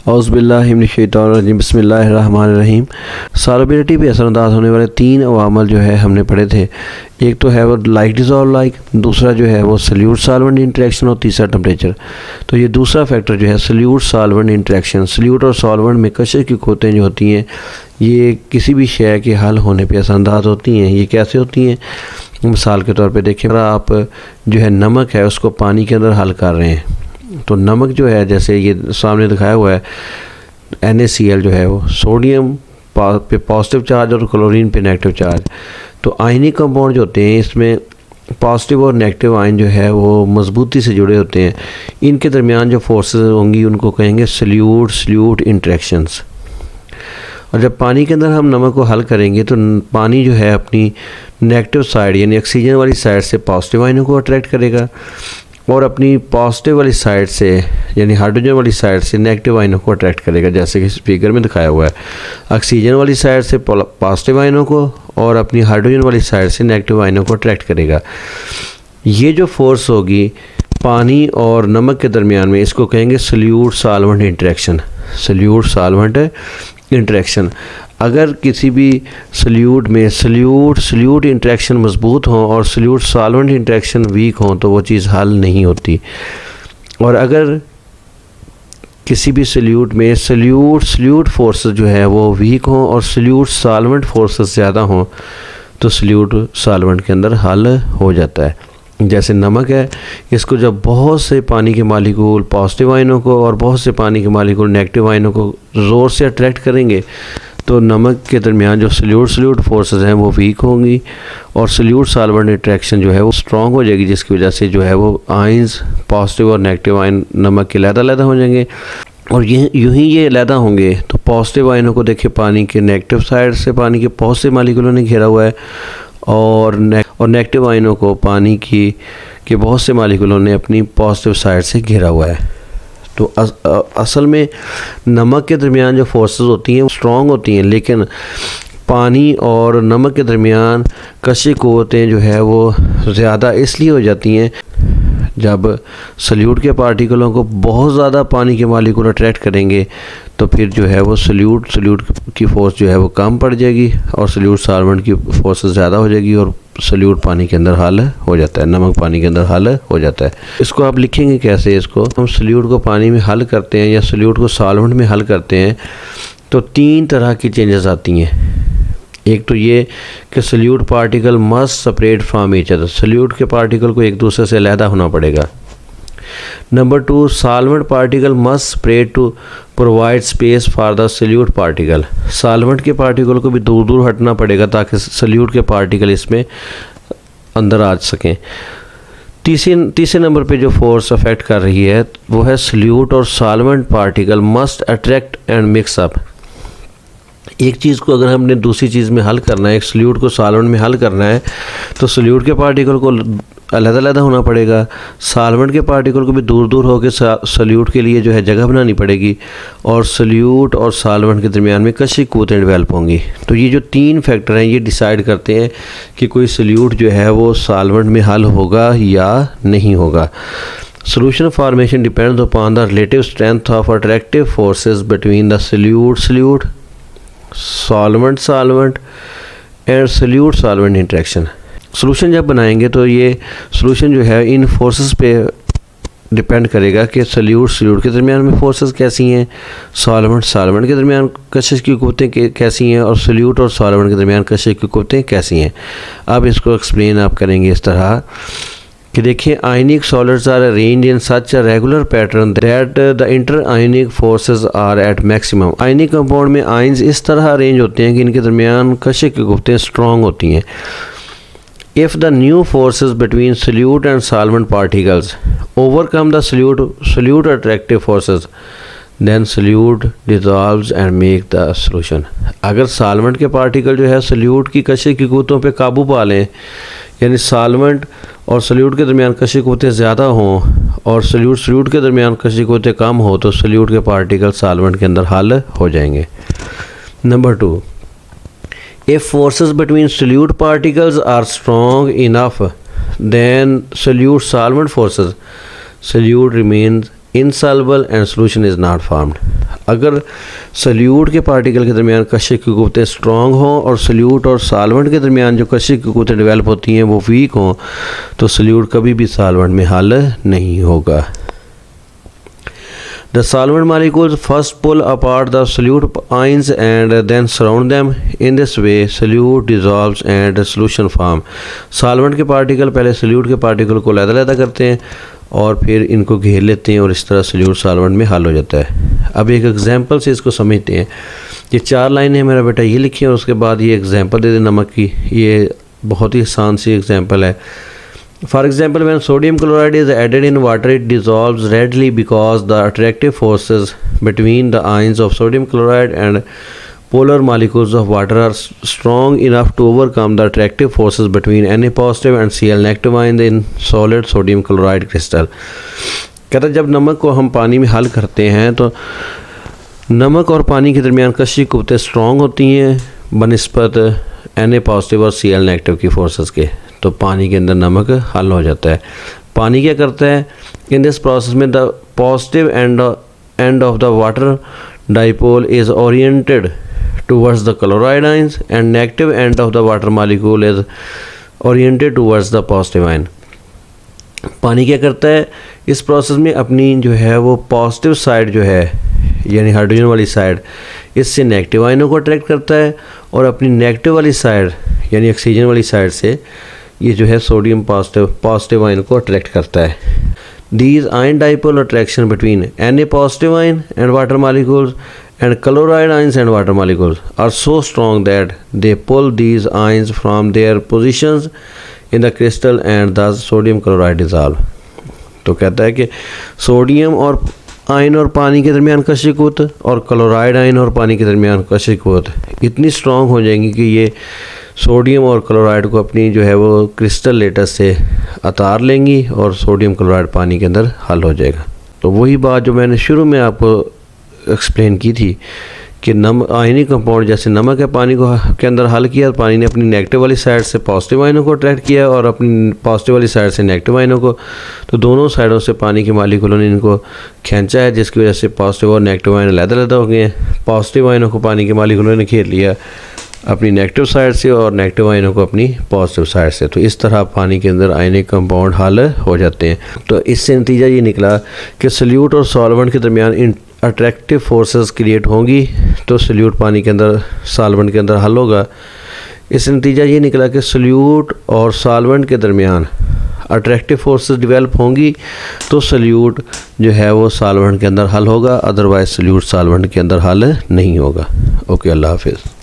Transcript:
औज़ुबिल्लाहि मिनश्शैतानिर्रजीम बिस्मिल्लाहिर्रहमानिर्रहीम। सॉल्युबिलिटी पे असरअंदाज होने वाले तीन अवामल जो है हमने पढ़े थे। एक तो है वो लाइक डिज़ॉल्व लाइक, दूसरा जो है वो सल्यूट सॉल्वेंट इंटरेक्शन और तीसरा टेम्परेचर। तो ये दूसरा फैक्टर जो है सल्यूट सॉल्वेंट इंटरेक्शन, सल्यूट और सॉल्वेंट में कशिश की क़ुव्वतें जो होती हैं ये किसी भी शय के हल होने पे असरअंदाज होती हैं। ये कैसे होती हैं? मिसाल के तौर पे देखें, आप जो है नमक है उसको पानी के अंदर हल कर रहे हैं, तो नमक जो है जैसे ये सामने दिखाया हुआ है NaCl जो है वो सोडियम पे पॉजिटिव चार्ज और क्लोरीन पे नेगेटिव चार्ज। तो आयनिक कंपाउंड जो होते हैं इसमें पॉजिटिव और नेगेटिव आयन जो है वो मजबूती से जुड़े होते हैं। इनके दरमियान जो फोर्सेस होंगी उनको कहेंगे सल्यूट इंटरेक्शंस। और जब पानी के अंदर हम नमक को हल करेंगे तो पानी जो है अपनी नेगेटिव साइड यानी ऑक्सीजन वाली साइड से पॉजिटिव आयनों को अट्रैक्ट करेगा और अपनी पॉजिटिव वाली साइड से यानी हाइड्रोजन वाली साइड से नेगेटिव आयनों को अट्रैक्ट करेगा, जैसे कि इस फिगर में दिखाया हुआ है। ऑक्सीजन वाली साइड से पॉजिटिव आयनों को और अपनी हाइड्रोजन वाली साइड से नेगेटिव आयनों को अट्रैक्ट करेगा। ये जो फोर्स होगी पानी और नमक के दरमियान में, इसको कहेंगे solute solvent interaction. Solute solvent interaction. अगर किसी भी सल्यूट में सल्यूट इंटरेक्शन मजबूत हों और सल्यूट सॉल्वेंट इंटरेक्शन वीक हों तो वो चीज़ हल नहीं होती। और अगर किसी भी सल्यूट में सल्यूट फोर्सेस जो है वो वीक हों और सल्यूट सॉल्वेंट फोर्सेस ज़्यादा हों तो सल्यूट सॉल्वेंट के अंदर हल हो जाता है। जैसे नमक है, इसको जब बहुत से पानी के मालिक्यूल पॉजिटिव आयनों को और बहुत से पानी के मालिक्यूल नेगेटिव आयनों को ज़ोर से अट्रैक्ट करेंगे तो नमक के दरमियान जो सल्यूट फोर्सेस हैं वो वीक होंगी और सल्यूट सॉल्वेंट इंटरेक्शन जो है वो स्ट्रॉन्ग हो जाएगी, जिसकी वजह से जो है वो आयंस पॉजिटिव और नेगेटिव आयन नमक के अलग-अलग हो जाएंगे। और यूँ ही ये अलग होंगे तो पॉजिटिव आयनों को देखिए पानी के नेगेटिव साइड से पानी के बहुत से मालिक्यूलों ने घेरा हुआ है और नेगेटिव आयनों को पानी के बहुत से मालिक्यूलों ने अपनी पॉजिटिव साइड से घेरा हुआ है। तो असल में नमक के दरमियान जो फोर्सेस होती हैं वो स्ट्रॉन्ग होती हैं, लेकिन पानी और नमक के दरमियान कशी क़ुव्वतें जो है वो ज़्यादा इसलिए हो जाती हैं जब सल्यूट के पार्टिकलों को बहुत ज़्यादा पानी के मालिक्यूल अट्रैक्ट करेंगे तो फिर जो है वो सल्यूट की फ़ोर्स जो है वो कम पड़ जाएगी और सल्यूट सॉल्वेंट की फोर्स ज़्यादा हो जाएगी और सल्यूट पानी के अंदर हल हो जाता है, नमक पानी के अंदर हल हो जाता है। इसको आप लिखेंगे कैसे? इसको हम सल्यूट को पानी में हल करते हैं या सल्यूट को सॉल्वेंट में हल करते हैं तो तीन तरह की चेंजेस आती हैं। एक तो ये कि solute particle must separate from each other, solute के पार्टिकल को एक दूसरे से अलहदा होना पड़ेगा। Number two, solvent particle must separate to provide space for the solute particle, solvent के पार्टिकल को भी दूर दूर हटना पड़ेगा ताकि सल्यूट के पार्टिकल इसमें अंदर आ सकें। तीसरे नंबर पे जो फोर्स अफेक्ट कर रही है वो है सल्यूट और solvent particle must attract and mix up. एक चीज़ को अगर हमने दूसरी चीज़ में हल करना है, एक सल्यूट को सॉल्वेंट में हल करना है तो सल्यूट के पार्टिकल को अलग-अलग होना पड़ेगा, सॉल्वेंट के पार्टिकल को भी दूर दूर होकर सल्यूट के लिए जो है जगह बनानी पड़ेगी और सल्यूट और सॉल्वेंट के दरमियान में कशी क़ुव्वतें डेवलप होंगी। तो ये जो तीन फैक्टर हैं ये डिसाइड करते हैं कि कोई सल्यूट जो है वो सॉल्वेंट में हल होगा या नहीं होगा। Solution formation depends upon the relative strength of attractive forces between the solute solvent and solute solvent interaction। Solution जब बनाएंगे तो ये सोल्यूशन जो है इन फोर्सेस पे डिपेंड करेगा कि सल्यूट के दरमियान में फोर्सेस कैसी हैं, सॉल्वेंट के दरमियान कशिश की क़ुव्वतें कैसी हैं और सल्यूट और सॉल्वेंट के दरमियान कशिश की क़ुव्वतें कैसी हैं। अब इसको एक्सप्लेन आप करेंगे इस तरह कि देखिए, ionic solids are arranged in such a regular pattern that the interionic forces are at maximum. Ionic compound में आयन्स इस तरह अरेंज होते हैं कि इनके दरमियान कशिश की क़ुव्वतें स्ट्रॉन्ग होती हैं। If the new forces between solute and solvent particles overcome the solute attractive forces, then solute dissolves and make the solution। अगर सॉल्वेंट के पार्टिकल जो है सल्यूट की कशिश की क़ुव्वतों पे काबू पा लें, यानी सॉल्वेंट और सल्यूट के दरमियान कशिश की क़ुव्वतें ज़्यादा हों और सल्यूट के दरमियान कशिश की क़ुव्वतें कम हो तो सल्यूट के पार्टिकल सॉल्वेंट के अंदर हल हो जाएंगे। Number two, if forces between solute particles are strong enough then solute solvent forces, solute remains insoluble and solution is not formed. अगर सल्यूट के पार्टिकल के दरमियान कशिश की क़ुव्वतें स्ट्रॉन्ग हों और सल्यूट और सॉल्वेंट के दरमियान जो कशिश की क़ुव्वतें डेवलप होती हैं वो वीक हों, तो सल्यूट कभी भी सॉल्वेंट में हल नहीं होगा। The solvent molecules first pull apart the solute ions and then surround them. In this way, solute dissolves and solution form. Solvent के पार्टिकल पहले solute के पार्टिकल को अलग-अलग करते हैं और फिर इनको घेर लेते हैं और इस तरह solute solvent में हल हो जाता है। अब एक एग्जांपल से इसको समझते हैं। ये 4 लाइनें मेरा बेटा ये लिखी और उसके बाद ये एग्जांपल दे दें नमक की। ये बहुत ही आसान सी एग्जांपल है। For example, when sodium chloride is added in water, it dissolves readily because the attractive forces between the ions of sodium chloride and polar molecules of water are strong enough to overcome the attractive forces between Na positive and Cl negative ions in solid sodium chloride crystal. कहता है जब नमक को हम पानी में हल करते हैं तो नमक और पानी के दरमियान कशिश क़ुव्वतें स्ट्रॉन्ग होती हैं बनिस्बत Na पॉजिटिव और Cl नेगेटिव की फोर्सेस के, तो पानी के अंदर नमक हल हो जाता है। पानी क्या करता है, इन दिस प्रोसेस में the positive end of the water dipole is oriented towards the chloride ions and negative end of the water molecule is oriented towards the positive ion. पानी क्या करता है इस प्रोसेस में, अपनी जो है वो पॉजिटिव साइड जो है यानी हाइड्रोजन वाली साइड, इससे नेगेटिव आयनों को अट्रैक्ट करता है और अपनी नेगेटिव वाली साइड यानी ऑक्सीजन वाली साइड से ये जो है सोडियम पॉजिटिव आयन को अट्रैक्ट करता है। These ion dipole attraction between Na positive ion and water molecules and chloride ions and water molecules are so strong that they pull these ions from their positions in the crystal and thus sodium chloride dissolve। तो कहता है कि sodium और ion और पानी के दरमियान कशिश क़ुव्वत और क्लोराइड आयन और पानी के दरमियान कशिश क़ुव्वत इतनी स्ट्रॉन्ग हो जाएंगी कि ये सोडियम और क्लोराइड को अपनी जो है वो क्रिस्टल लेटस से उतार लेंगी और सोडियम क्लोराइड पानी के अंदर हल हो जाएगा। तो वही बात जो मैंने शुरू में आपको एक्सप्लेन की थी कि आयनिक कंपाउंड जैसे नमक है पानी को के अंदर हल किया, पानी ने अपनी नेगेटिव वाली साइड से पॉजिटिव आयनों को अट्रैक्ट किया और अपनी पॉजिटिव वाली साइड से नेगेटिव आयनों को, तो दोनों साइडों से पानी के मॉलिक्यूलों ने इनको खींचा है जिसकी वजह से पॉजिटिव और नेगेटिव आयन अलग-अलग हो गए हैं। पॉजिटिव आयनों को पानी के मॉलिक्यूलों ने घेर लिया अपनी नेगेटिव साइड से और नेगेटिव आयनों को अपनी पॉजिटिव साइड से, तो इस तरह पानी के अंदर आयनिक कंपाउंड हल हो जाते हैं। तो इससे नतीजा ये निकला कि सल्यूट और सॉल्वेंट के दरमियान अट्रैक्टिव फोर्सेस क्रिएट होंगी तो सल्यूट पानी के अंदर सॉल्वेंट के अंदर हल होगा। इससे नतीजा ये निकला कि सल्यूट और सॉल्वेंट के दरमियान अट्रैक्टिव फोर्सेस डेवलप होंगी तो सल्यूट जो है वो सॉल्वेंट के अंदर हल होगा, अदरवाइज सल्यूट सॉल्वेंट के अंदर हल नहीं होगा। ओके, अल्लाह हाफिज़।